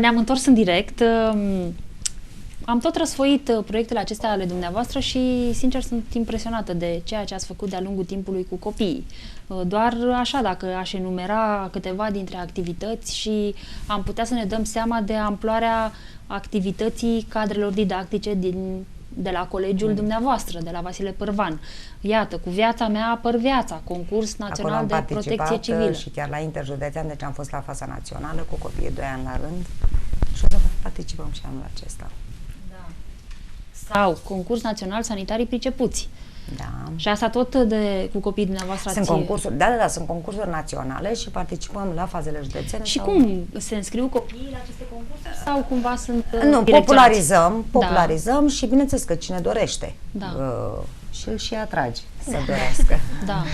Ne-am întors în direct. Am tot răsfoit proiectele acestea ale dumneavoastră și, sincer, sunt impresionată de ceea ce ați făcut de-a lungul timpului cu copiii. Doar așa, dacă aș enumera câteva dintre activități și am putea să ne dăm seama de amploarea activității cadrelor didactice de la colegiul dumneavoastră, de la Vasile Pârvan. Iată, cu Viața mea apăr viața, concurs național de protecție civilă. Și chiar la interjudețean, deci am fost la faza națională cu copiii 2 ani la rând și o să participăm și anul acesta. Da. Sau concurs național sanitarii pricepuți. Da. Și asta tot cu copiii dumneavoastră? Sunt concursuri, da, sunt concursuri naționale și participăm la fazele județene. Și cum se înscriu copiii la aceste concursuri sau cumva sunt Nu, popularizăm și bineînțeles că cine dorește și îl și atrage să dorească. Da.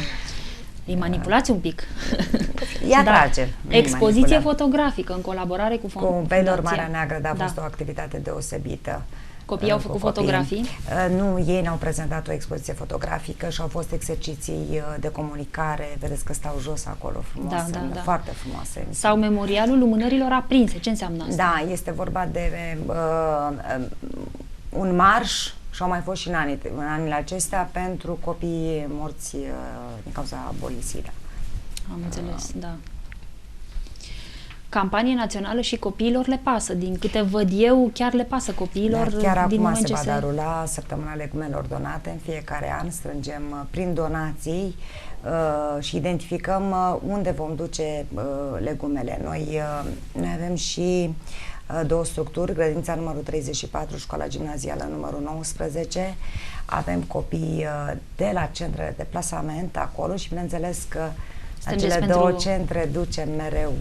Îi manipulați un pic. Îi atrage. Expoziție fotografică în colaborare cu Fundația Marea Neagră, a fost o activitate deosebită. Copiii au făcut fotografii? Nu, ei ne-au prezentat o expoziție fotografică și au fost exerciții de comunicare. Vedeți că stau jos acolo frumos, foarte frumoase. Sau memorialul lumânărilor aprinse. Ce înseamnă asta? Da, este vorba de un marș și au mai fost și în anile acestea pentru copiii morți din cauza bolii SIDA. Am înțeles, da. Campanie națională și copiilor le pasă. Din câte văd eu, chiar le pasă copiilor. Chiar acum se va derula săptămâna legumelor donate. În fiecare an strângem prin donații și identificăm unde vom duce legumele. Noi avem și două structuri, grădinița numărul 34, școala gimnazială numărul 19. Avem copii de la centrele de plasament acolo și bineînțeles că acele două centre ducem mereu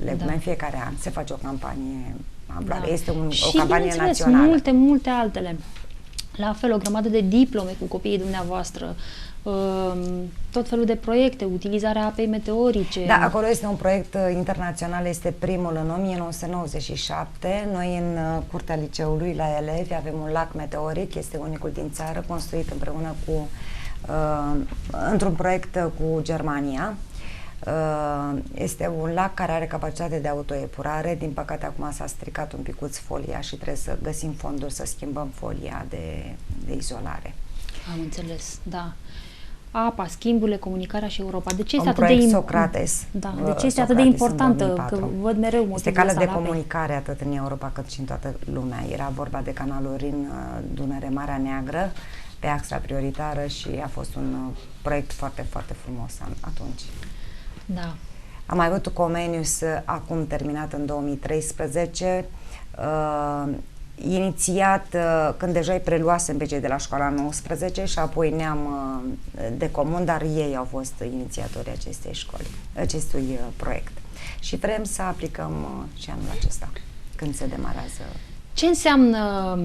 legume în fiecare an. Se face o campanie amploare. Este o campanie națională. Și multe altele. La fel, o grămadă de diplome cu copiii dumneavoastră, tot felul de proiecte, utilizarea apei meteorice. Da, acolo este un proiect internațional, este primul în 1997. Noi în curtea liceului, la elevi, avem un lac meteoric, este unicul din țară, construit împreună cu într-un proiect cu Germania. Este un lac care are capacitate de autoepurare. Din păcate acum s-a stricat un picuț folia și trebuie să găsim fonduri să schimbăm folia de izolare. Am înțeles, da. Apa, schimburile, comunicarea și Europa. De ce este atât de Socrates? Da, de ce este atât de importantă? Că văd mereu motivul este canal de comunicare atât în Europa cât și în toată lumea. Era vorba de canalul Rin-Dunăre, Marea Neagră, pe axa prioritară și a fost un proiect foarte, foarte frumos atunci. Da. Am mai avut Comenius acum terminat în 2013, inițiat când deja îi preluasem pe cei de la școala 19 și apoi ne-am de comun, dar ei au fost inițiatorii acestui proiect. Și vrem să aplicăm și anul acesta, când se demarează. Ce înseamnă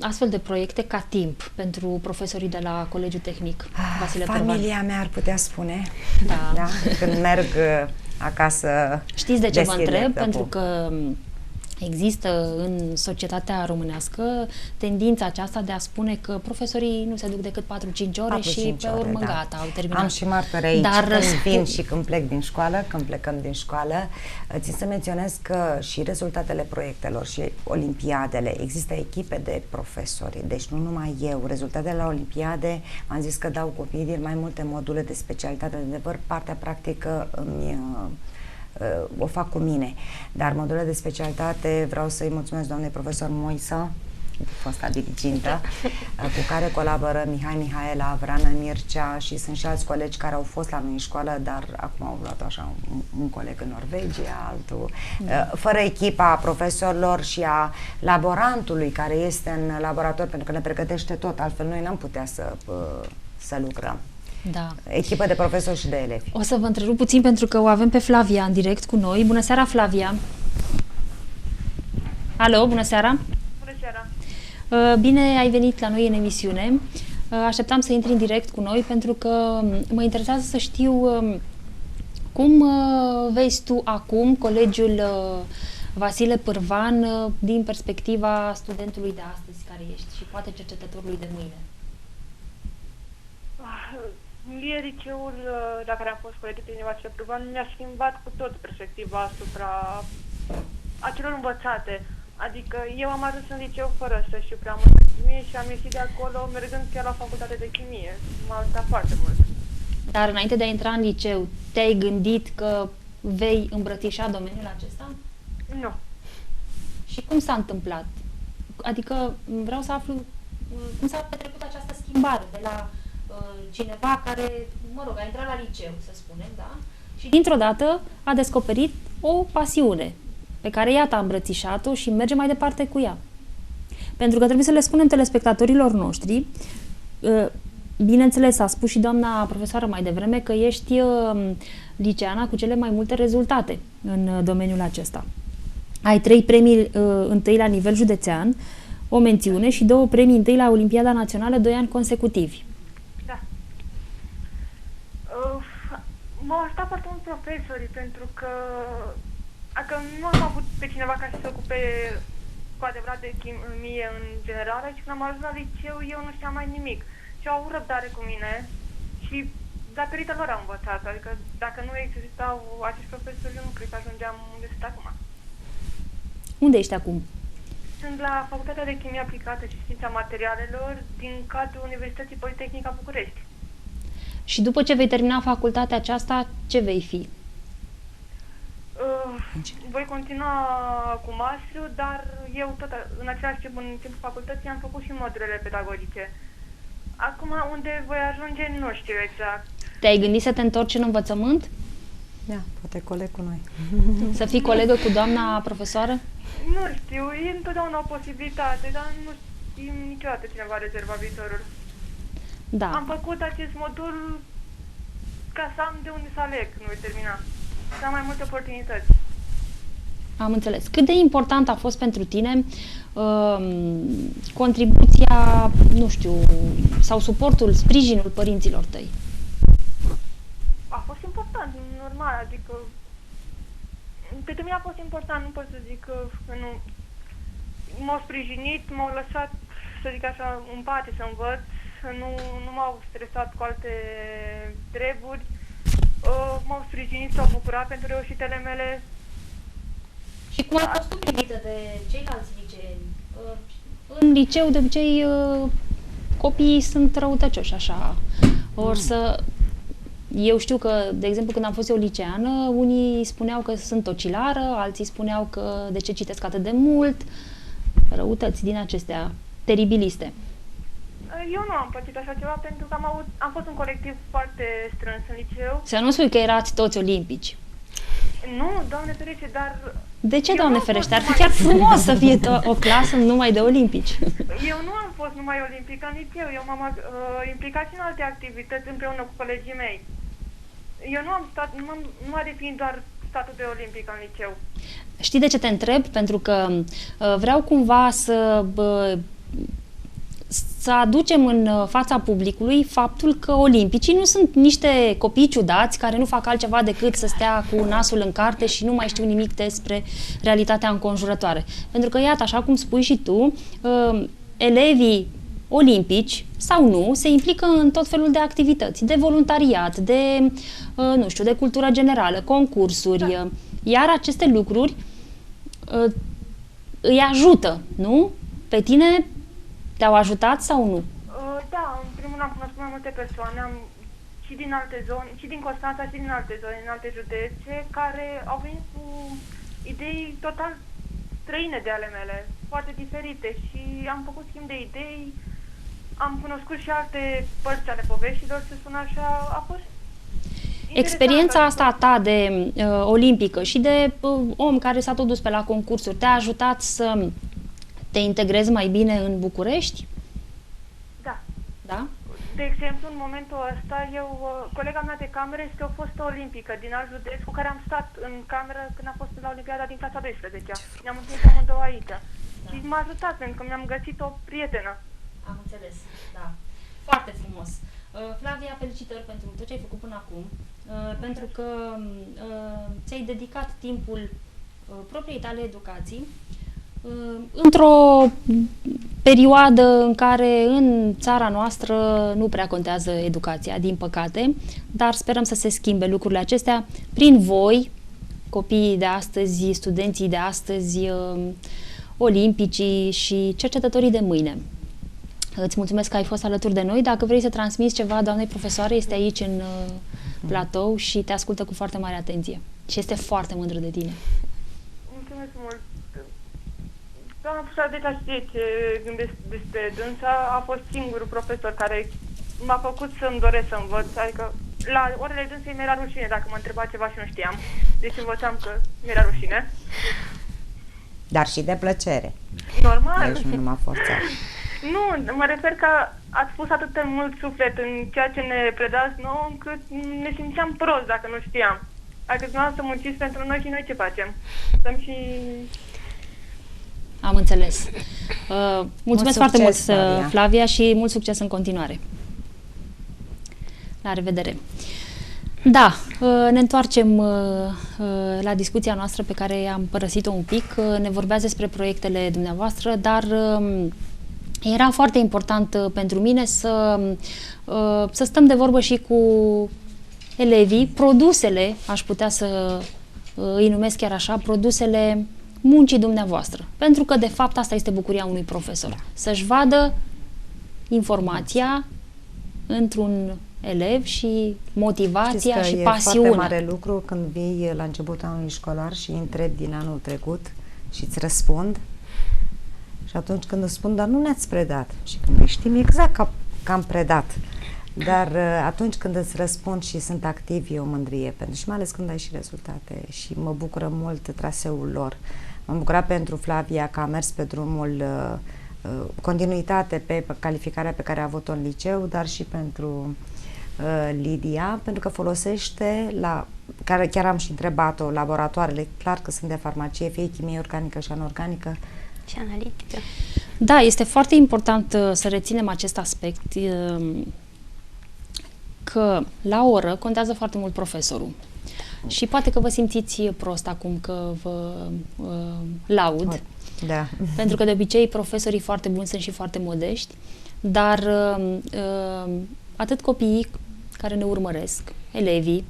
astfel de proiecte ca timp pentru profesorii de la Colegiul Tehnic Vasile Pârvan? Familia mea ar putea spune, da. Când merg acasă. Știți de ce vă întreb? Pentru că există în societatea românească tendința aceasta de a spune că profesorii nu se duc decât 4-5 ore și pe urmă gata, au terminat. Am și martori aici, când vin și când plec din școală, când plecăm din școală. Țin să menționez că și rezultatele proiectelor și olimpiadele, există echipe de profesori, deci nu numai eu. Rezultatele la olimpiade, am zis că dau copiii din mai multe module de specialitate, de adevăr, partea practică o fac cu mine, dar modulele de specialitate vreau să-i mulțumesc doamnei profesor Moisa, fosta dirigintă, cu care colaboră Mihai Mihaela, Vrana Mircea și sunt și alți colegi care au fost la noi în școală, dar acum au luat așa un coleg în Norvegia, altul. Fără echipa profesorilor și a laborantului care este în laborator, pentru că ne pregătește tot, altfel noi n-am putea să lucrăm. Da. Echipă de profesori și de elevi. O să vă întrerup puțin pentru că o avem pe Flavia în direct cu noi. Bună seara, Flavia! Alo, bună seara! Bună seara! Bine ai venit la noi în emisiune. Așteptam să intri în direct cu noi pentru că mă interesează să știu cum vezi tu acum Colegiul Vasile Pârvan din perspectiva studentului de astăzi care ești și poate cercetătorului de mâine. Mie liceul la care am fost colegii prin Vasile Pârvan mi-a schimbat cu tot perspectiva asupra acelor învățate. Adică eu am ajuns în liceu fără să știu prea mult de chimie și am ieșit de acolo mergând chiar la facultate de chimie. M-a ajutat foarte mult. Dar înainte de a intra în liceu, te-ai gândit că vei îmbrățișa domeniul acesta? Nu. Și cum s-a întâmplat? Adică vreau să aflu cum s-a petrecut această schimbare de la cineva care, mă rog, a intrat la liceu, să spunem, da? Și dintr-o dată a descoperit o pasiune pe care iată a îmbrățișat-o și merge mai departe cu ea. Pentru că trebuie să le spunem telespectatorilor noștri, bineînțeles, a spus și doamna profesoară mai devreme că ești liceana cu cele mai multe rezultate în domeniul acesta. Ai 3 premii întâi la nivel județean, o mențiune și 2 premii întâi la Olimpiada Națională 2 ani consecutivi. Da. M-au ajutat foarte mult profesorii, pentru că dacă nu am avut pe cineva care să se ocupe cu adevărat de chimie în general, și când am ajuns la liceu, eu nu știam mai nimic. Și au avut răbdare cu mine și datorită lor am învățat. Adică dacă nu existau acești profesori, eu nu cred că ajungeam unde sunt acum. Unde ești acum? Sunt la Facultatea de Chimie Aplicată și Știința Materialelor din cadrul Universității Politehnica București. Și după ce vei termina facultatea aceasta, ce vei fi? Voi continua cu masterul, dar eu tot în același timp, în timpul facultății, am făcut și modulele pedagogice. Acum, unde voi ajunge, nu știu exact. Te-ai gândit să te întorci în învățământ? Da, poate coleg cu noi. Să fii colegă cu doamna profesoară? Nu știu, e întotdeauna o posibilitate, dar nu știm niciodată cine va rezerva viitorul. Da. Am făcut acest modul ca să am de unde să aleg când voi termina. Să am mai multe oportunități. Am înțeles. Cât de important a fost pentru tine contribuția, nu știu, sau suportul, sprijinul părinților tăi? A fost important, normal, adică pentru mine a fost important, nu pot să zic că nu. M-au sprijinit, m-au lăsat, să zic așa, în pace să învăț, nu m-au stresat cu alte treburi, m-au sprijinit, s-au bucurat pentru reușitele mele. Și cum ai fost tu primită de ceilalți liceeni? În liceu, de obicei, copiii sunt răutăcioși, așa. Or să... Eu știu că, de exemplu, când am fost eu liceană, unii spuneau că sunt occilară, alții spuneau că de ce citesc atât de mult. Răutăți din acestea teribiliste. Eu nu am pățit așa ceva pentru că am fost un colectiv foarte strâns în liceu. Să nu spui că erați toți olimpici. Nu, Doamne ferește, dar... De ce, Doamne ferește? Ar fi chiar frumos să fie o clasă numai de olimpici. Eu nu am fost numai olimpică în liceu, eu m-am implicat și în alte activități împreună cu colegii mei. Eu nu am definit doar statutul de olimpic în liceu. Știi de ce te întreb? Pentru că vreau cumva să aducem în fața publicului faptul că olimpicii nu sunt niște copii ciudați care nu fac altceva decât să stea cu nasul în carte și nu mai știu nimic despre realitatea înconjurătoare. Pentru că, iată, așa cum spui și tu, elevii olimpici sau nu se implică în tot felul de activități, de voluntariat, de, nu știu, de cultură generală, concursuri, da. Iar aceste lucruri îi ajută, nu? Pe tine te-au ajutat sau nu? Da, în primul rând am cunoscut mai multe persoane, și din alte zone, și din Constanța, și din alte zone, din alte județe, care au venit cu idei total străine de ale mele, foarte diferite, și am făcut schimb de idei, am cunoscut și alte părți ale poveștilor, să spun așa, a fost experiența asta a ta de olimpică și de om care s-a tot dus pe la concursuri, te-a ajutat să te integrezi mai bine în București? Da. Da? De exemplu, în momentul ăsta, colega mea de cameră este o fostă olimpică din alt județ cu care am stat în cameră când am fost la Olimpiada din clasa 12-a. Ne-am întâlnit amândouă aici. Da. Și m-a ajutat pentru că mi-am găsit o prietenă. Am înțeles, da. Foarte frumos. Flavia, felicitări pentru tot ce ai făcut până acum, pentru că ți-ai dedicat timpul propriei tale educații într-o perioadă în care în țara noastră nu prea contează educația, din păcate, dar sperăm să se schimbe lucrurile acestea prin voi, copiii de astăzi, studenții de astăzi, olimpicii și cercetătorii de mâine. Îți mulțumesc că ai fost alături de noi. Dacă vrei să transmiți ceva doamnei profesoare, este aici în platou și te ascultă cu foarte mare atenție. Și este foarte mândră de tine. Mulțumesc mult. Doamna profesoară Deca știe ce gândesc despre dânsa. A fost singurul profesor care m-a făcut să-mi doresc să învăț. Adică la orele dânsei mi-era rușine dacă mă întreba ceva și nu știam. Deci învățam că mi-era rușine. Dar și de plăcere. Normal. Deci nu m-a forțat. Nu, mă refer că ați pus atât de mult suflet în ceea ce ne predați nouă, încât ne simțeam prost dacă nu știam. Adică dumneavoastră să munciți pentru noi și noi ce facem? Stăm și... Am înțeles. Mulțumesc foarte mult, Flavia, și mult succes în continuare. La revedere. Da, ne întoarcem la discuția noastră pe care am părăsit-o un pic. Ne vorbeați despre proiectele dumneavoastră, dar era foarte important pentru mine să stăm de vorbă și cu elevii, produsele, aș putea să îi numesc chiar așa, produsele muncii dumneavoastră. Pentru că, de fapt, asta este bucuria unui profesor. Să-și vadă informația într-un elev și motivația și pasiunea. E foarte mare lucru când vii la începutul anului școlar și întrebi din anul trecut și îți răspund. Și atunci când îți spun, dar nu ne-ați predat. Și când noi știm exact că am predat. Dar atunci când îți răspund și sunt activi, e o mândrie. Și mai ales când ai și rezultate. Și mă bucură mult traseul lor. M-am bucurat pentru Flavia că a mers pe drumul continuitate pe calificarea pe care a avut-o în liceu, dar și pentru Lidia, pentru că folosește, care chiar am și întrebat-o, laboratoarele, clar că sunt de farmacie, fie chimie organică și anorganică. Și analitică. Da, este foarte important să reținem acest aspect, că la oră contează foarte mult profesorul. Și poate că vă simțiți prost acum că vă laud, da. Pentru că de obicei profesorii foarte buni sunt și foarte modești, dar atât copiii care ne urmăresc, elevii,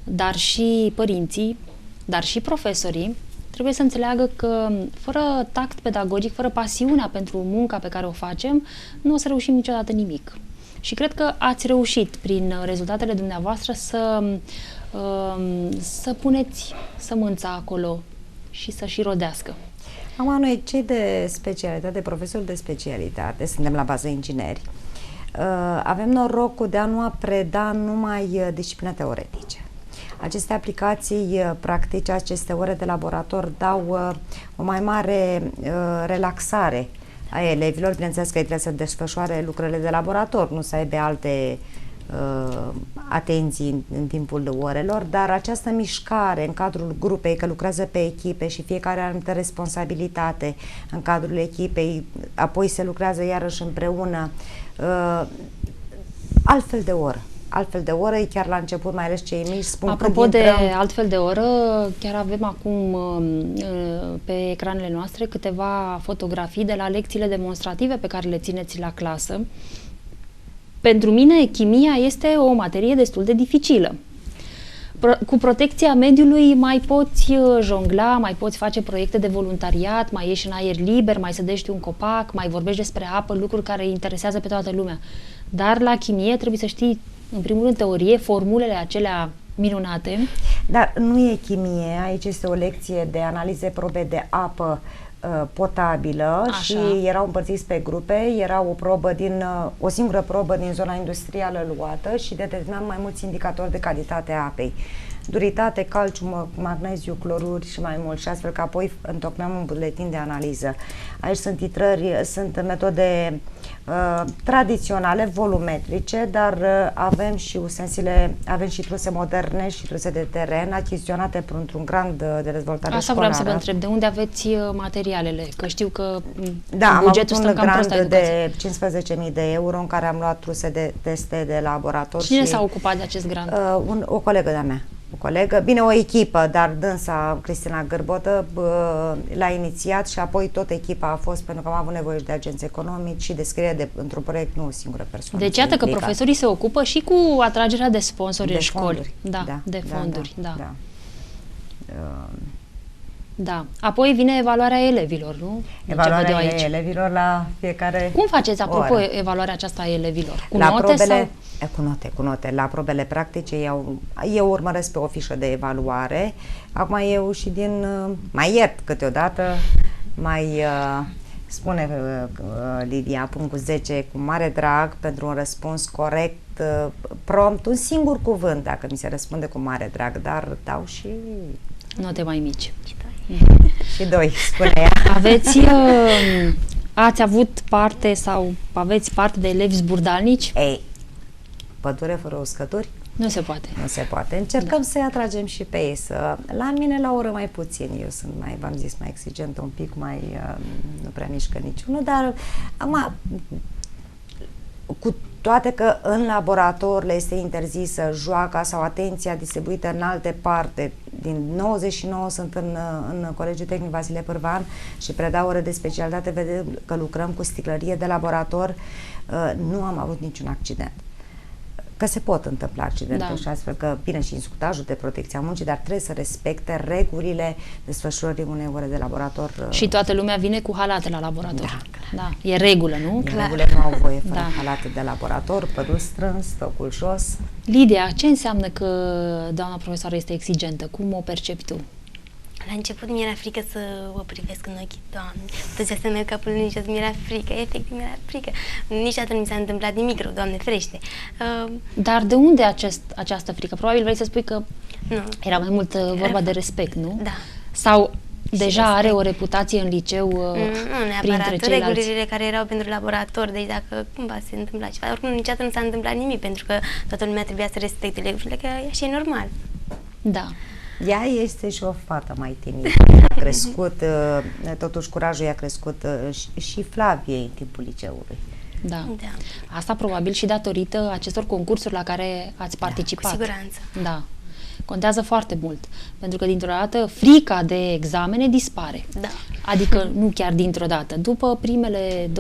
dar și părinții, dar și profesorii, trebuie să înțeleagă că fără tact pedagogic, fără pasiunea pentru munca pe care o facem, nu o să reușim niciodată nimic. Și cred că ați reușit prin rezultatele dumneavoastră să puneți sămânța acolo și să și rodească. Acum, noi cei de specialitate, profesori de specialitate, suntem la bază ingineri, avem norocul de a nu a preda numai discipline teoretice. Aceste aplicații practice, aceste ore de laborator dau o mai mare relaxare a elevilor. Bineînțeles că ei trebuie să desfășoare lucrările de laborator, nu să aibă alte atenții în timpul orelor, dar această mișcare în cadrul grupei, că lucrează pe echipe și fiecare are anumită responsabilitate în cadrul echipei, apoi se lucrează iarăși împreună, altfel de oră, chiar la început, mai ales cei mici spun. Apropo de altfel de oră, chiar avem acum pe ecranele noastre câteva fotografii de la lecțiile demonstrative pe care le țineți la clasă. Pentru mine, chimia este o materie destul de dificilă. Cu protecția mediului mai poți jongla, mai poți face proiecte de voluntariat, mai ieși în aer liber, mai sădești un copac, mai vorbești despre apă, lucruri care interesează pe toată lumea. Dar la chimie trebuie să știi, în primul rând, teorie, formulele acelea minunate. Dar nu e chimie, aici este o lecție de analize probe de apă potabilă. Așa. Și erau împărțiți pe grupe, era o singură probă din zona industrială luată și determinam mai mulți indicatori de calitate a apei. Duritate, calciu, magneziu, cloruri și mai mult, și astfel că apoi întocmeam un buletin de analiză. Aici sunt titrări, sunt metode tradiționale, volumetrice, dar avem și ustensile, avem și truse moderne și truse de teren achiziționate într-un grant de dezvoltare Asta școlară. vreau să vă întreb, de unde aveți materialele? Că știu că bugetul stă cam prost la educație. De 15.000 de euro în care am luat truse de teste de laborator. Cine s-a ocupat de acest grant? O colegă de-a mea. O echipă, dar dânsa, Cristina Gârbotă, l-a inițiat și apoi tot echipa a fost, pentru că am avut nevoie și de agenți economici și de scriere într-un proiect, nu o singură persoană. Deci iată că profesorii se ocupă și cu atragerea de sponsori în școli. De fonduri, da. Da. Apoi vine evaluarea elevilor, nu? Evaluarea elevilor la fiecare Cum faceți, apropo, oră. Evaluarea aceasta a elevilor? Cu la note probele, sau? Cu note. La probele practice eu urmăresc pe o fișă de evaluare. Acum eu și mai iert câteodată, spune Lidia, pun cu 10 cu mare drag pentru un răspuns corect, prompt, un singur cuvânt dacă mi se răspunde cu mare drag, dar dau și Note mai mici. și 2, spune ea. Ați avut parte sau aveți parte de elevi zburdalnici? Ei, pădure fără uscături? Nu se poate. Nu se poate. Încercăm să-i atragem și pe ei. La mine la oră mai puțin. Eu sunt v-am zis, mai exigentă un pic, nu prea mișcă niciunul, dar acum, cu toate că în laborator le este interzisă joaca sau atenția distribuită în alte parte. Din 99 sunt în Colegiul Tehnic Vasile Pârvan și predau ore de specialitate, vedem că lucrăm cu sticlărie de laborator, nu am avut niciun accident. Că se pot întâmpla accidente și astfel că, bine, și instructajul de protecție a muncii, dar trebuie să respecte regulile desfășurării unei ore de laborator. Și toată lumea vine cu halate la laborator. Da. E regulă, nu? Regulile nu au voie fără halate de laborator, părul strâns, tocul jos. Lidia, ce înseamnă că doamna profesoară este exigentă? Cum o percepi tu? La început mi-era frică să o privesc în ochii Doamnei. Tăcea să merg capul în jos, mi-era frică, efectiv mi-era frică. Niciodată nu mi s-a întâmplat nimic rău, Doamne ferește. Dar de unde această frică? Probabil vrei să spui că nu. Era mai mult vorba de respect, nu? Da. Sau deja are o reputație în liceu nu printre ceilalți? Regulile care erau pentru laborator, deci dacă cumva se întâmpla ceva, oricum niciodată nu s-a întâmplat nimic, pentru că toată lumea trebuia să respecte regulile, că așa e normal. Da. Ea este și o fată mai timidă. A crescut, totuși curajul i-a crescut și Flaviei în timpul liceului. Da. Asta probabil și datorită acestor concursuri la care ați participat. Cu siguranță. Da. Contează foarte mult, pentru că dintr-o dată frica de examene dispare. Da. Adică nu chiar dintr-o dată. După primele 2-3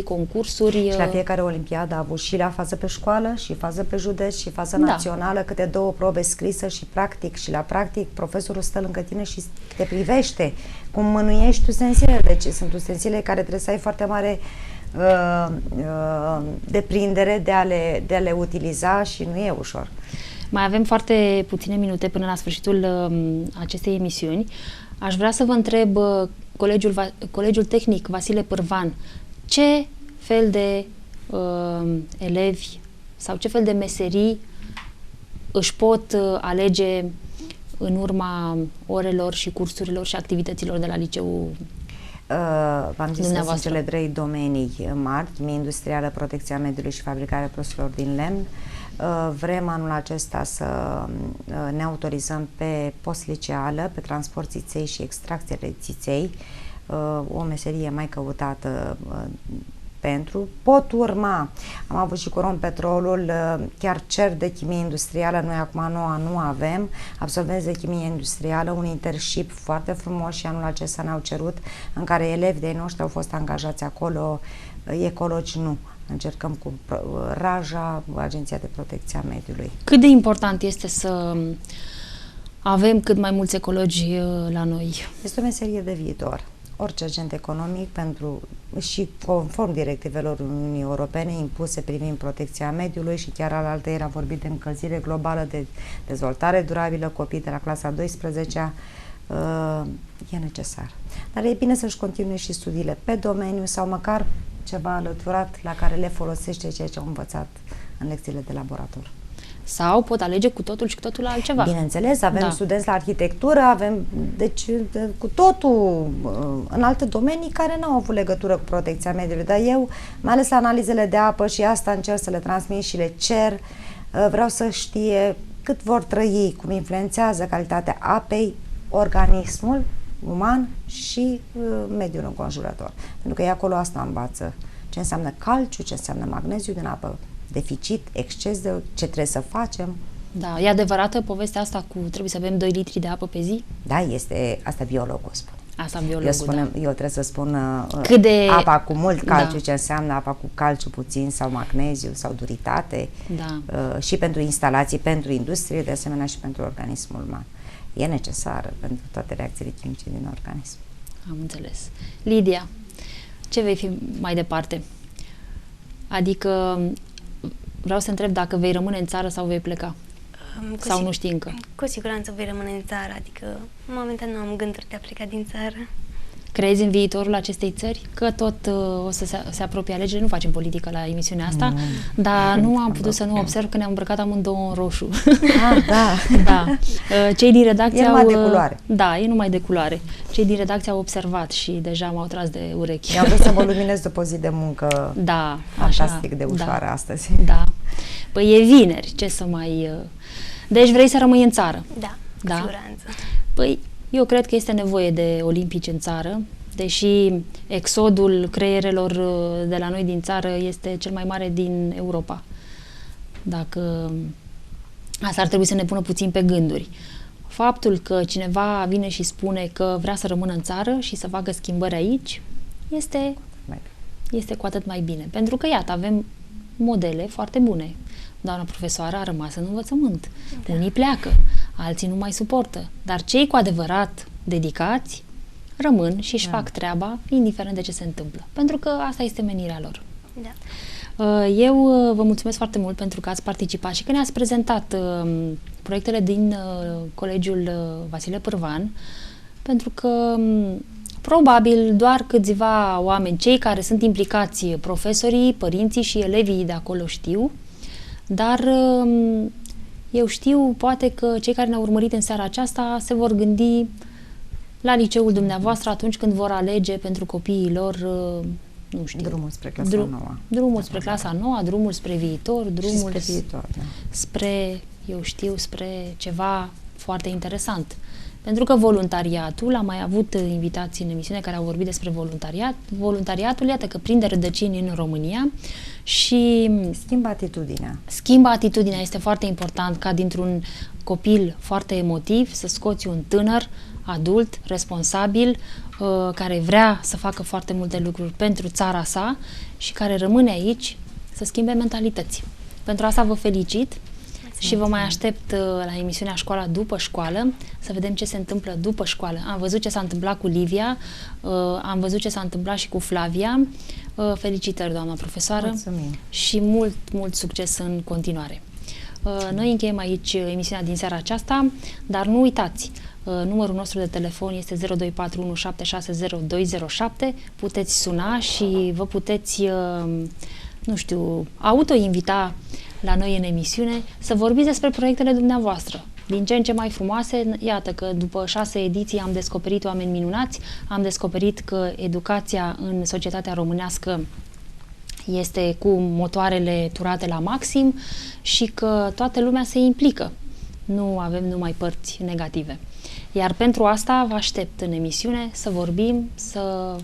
concursuri... Și la fiecare olimpiadă a avut și la fază pe școală, și fază pe județ, și fază națională, câte 2 probe scrisă și practic. Și la practic profesorul stă lângă tine și te privește cum mânuiești ustensilele. Deci sunt ustensile care trebuie să ai foarte mare deprindere de a le utiliza și nu e ușor. Mai avem foarte puține minute până la sfârșitul acestei emisiuni. Aș vrea să vă întreb, Colegiul Tehnic Vasile Pârvan, ce fel de elevi sau ce fel de meserii își pot alege în urma orelor și cursurilor și activităților de la liceu? V-am zis că sunt cele 3 domenii mari: chimie industrială, protecția mediului și fabricarea produselor din lemn. Vrem anul acesta să ne autorizăm pe postliceală, pe transport țiței și extracție de țiței, o meserie mai căutată pot urma. Am avut și cu Rompetrolul, chiar cer de chimie industrială, noi acum nu avem, absolvenți de chimie industrială, un internship foarte frumos și anul acesta ne-au cerut, în care elevi de-ai noștri au fost angajați acolo, ecologi nu. Încercăm cu Raja, Agenția de Protecție a Mediului. Cât de important este să avem cât mai mulți ecologi la noi? Este o meserie de viitor. Orice agent economic și conform directivelor Uniunii Europene impuse privind protecția mediului și chiar alaltă era vorbit de încălzire globală, de dezvoltare durabilă, copii de la clasa 12-a, e necesar. Dar e bine să-și continue și studiile pe domeniu sau măcar ceva alăturat la care le folosește ceea ce au învățat în lecțiile de laborator. Sau pot alege cu totul și cu totul altceva. Bineînțeles, avem studenți la arhitectură, avem, deci, cu totul în alte domenii care nu au avut legătură cu protecția mediului, dar eu, mai ales la analizele de apă, și asta încerc să le transmit și le cer, vreau să știe cât vor trăi, cum influențează calitatea apei, organismul uman și mediul înconjurător. Pentru că e acolo asta învață. Ce înseamnă calciu, ce înseamnă magneziu din apă, deficit, exces de ce trebuie să facem. Da, e adevărată povestea asta cu trebuie să bem 2 litri de apă pe zi? Da, asta biologul spune. Asta biologul, eu trebuie să spun apa cu mult calciu, ce înseamnă apa cu calciu puțin sau magneziu sau duritate, și pentru instalații, pentru industrie, de asemenea și pentru organismul uman. e necesară pentru toate reacțiile chimice din organism. Am înțeles. Lidia, ce vei fi mai departe? Adică vreau să întreb dacă vei rămâne în țară sau vei pleca? Sau nu știi încă? Cu siguranță voi rămâne în țară, adică momentan nu am gânduri de a pleca din țară. Crezi în viitorul acestei țări? Că tot o să se apropie alegerile, nu facem politică la emisiunea asta, dar nu am putut să nu observ că ne-am îmbrăcat amândouă în roșu. Da. Da. Cei din redacție E numai de culoare. Da, e numai de culoare. Cei din redacție au observat și deja m-au tras de urechi. Eu am vrut să mă luminez după o zi de muncă fantastic de ușoară astăzi. Da. Păi e vineri, ce să mai... Deci vrei să rămâi în țară? Da, cu siguranță. Păi eu cred că este nevoie de olimpici în țară, deși exodul creierelor de la noi din țară este cel mai mare din Europa. Dacă asta ar trebui să ne pună puțin pe gânduri. Faptul că cineva vine și spune că vrea să rămână în țară și să facă schimbări aici, este cu atât mai bine. Pentru că, iată, avem modele foarte bune. Doamna profesoară a rămas în învățământ. Da. Unii pleacă, alții nu mai suportă. Dar cei cu adevărat dedicați rămân și își fac treaba, indiferent de ce se întâmplă. Pentru că asta este menirea lor. Da. Eu vă mulțumesc foarte mult pentru că ați participat și că ne-ați prezentat proiectele din Colegiul Vasile Pârvan, pentru că probabil doar câțiva oameni, cei care sunt implicați, profesorii, părinții și elevii de acolo știu, dar eu știu, poate că cei care ne-au urmărit în seara aceasta se vor gândi la liceul dumneavoastră atunci când vor alege pentru copiii lor, nu știu, drumul spre clasa nouă. Drumul spre clasa nouă, drumul spre viitor, drumul spre viitor, da. Spre, eu știu, spre ceva foarte interesant. Pentru că voluntariatul, am mai avut invitații în emisiune care au vorbit despre voluntariat. Voluntariatul, iată că prinde rădăcini în România și schimbă atitudinea. Schimbă atitudinea, este foarte important ca dintr-un copil foarte emotiv să scoți un tânăr, adult, responsabil, care vrea să facă foarte multe lucruri pentru țara sa și care rămâne aici să schimbe mentalități. Pentru asta vă felicit. Și vă mai aștept la emisiunea Școala după școală, să vedem ce se întâmplă după școală. Am văzut ce s-a întâmplat cu Livia, am văzut ce s-a întâmplat și cu Flavia. Felicitări, doamna profesoară. Mulțumim. Și mult succes în continuare. Noi încheiem aici emisiunea din seara aceasta, dar nu uitați, numărul nostru de telefon este 0241760207. Puteți suna și vă puteți, nu știu, autoinvita la noi în emisiune, să vorbiți despre proiectele dumneavoastră. Din ce în ce mai frumoase, iată că după 6 ediții am descoperit oameni minunați, am descoperit că educația în societatea românească este cu motoarele turate la maxim și că toată lumea se implică. Nu avem numai părți negative. Iar pentru asta vă aștept în emisiune să vorbim, să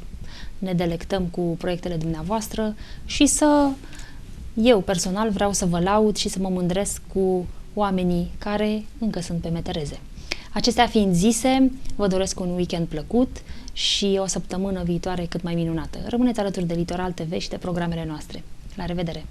ne delectăm cu proiectele dumneavoastră și să... Eu, personal, vreau să vă laud și să mă mândresc cu oamenii care încă sunt pe metereze. Acestea fiind zise, vă doresc un weekend plăcut și o săptămână viitoare cât mai minunată. Rămâneți alături de Litoral TV și de programele noastre. La revedere!